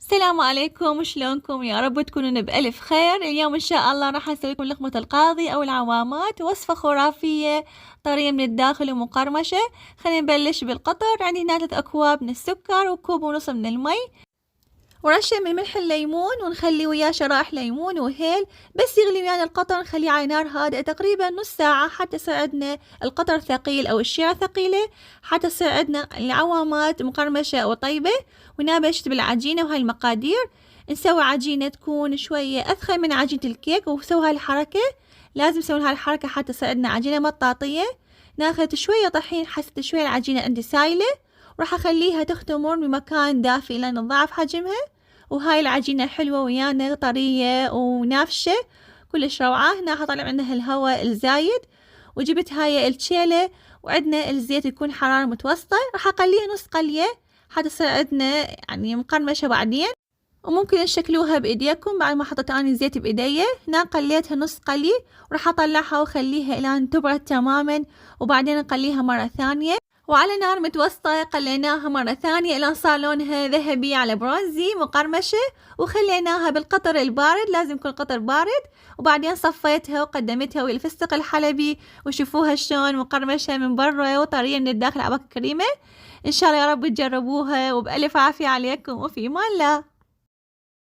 السلام عليكم، شلونكم؟ يا رب تكونون بألف خير. اليوم إن شاء الله راح أسوي لكم لقمة القاضي أو العوامات، وصفة خرافية طرية من الداخل ومقرمشة. خلينا نبلش بالقطر. عندي هنا 3 أكواب من السكر وكوب ونص من المي ورشة من ملح الليمون، ونخلي وياه شرائح ليمون وهيل. بس يغلي ويانا القطر نخليه على نار هادئة تقريبا نص ساعة حتى يصير عندنا القطر ثقيل أو الشيرة ثقيلة، حتى يصير عندنا العوامات مقرمشة وطيبة. ونبشت بالعجينة وهاي المقادير. نسوي عجينة تكون شوية أثخن من عجينة الكيك، وسوي هاي الحركة، لازم نسوي هاي الحركة حتى تصير عندنا عجينة مطاطية. ناخذ شوية طحين، حسيت شوية العجينة عندي سايلة، وراح أخليها تختمر بمكان دافي لين تضاعف حجمها. وهاي العجينة حلوة ويانا طرية ونافشة كلش روعة. هنا حطلع عندها الهواء الزايد، وجبت هاي الشيلة، وعندنا الزيت يكون حرارة متوسطة. راح أقليها نص قلية حتى تصير عندنا يعني مقرمشة بعدين. وممكن تشكلوها بإيديكم بعد ما حطيت أنا الزيت بإيدي. هنا قليتها نص قلي، وراح أطلعها وخليها إلى أن تبرد تماما، وبعدين نقليها مرة ثانية وعلى نار متوسطة. قليناها مرة ثانية إلى صار لونها ذهبي على برونزي مقرمشة، وخليناها بالقطر البارد، لازم يكون القطر بارد. وبعدين صفيتها وقدمتها ويا الفستق الحلبي، وشوفوها شلون مقرمشة من برا وطرية من الداخل عباك كريمة. إن شاء الله يا رب تجربوها، وبألف عافية عليكم، وفي أمان الله.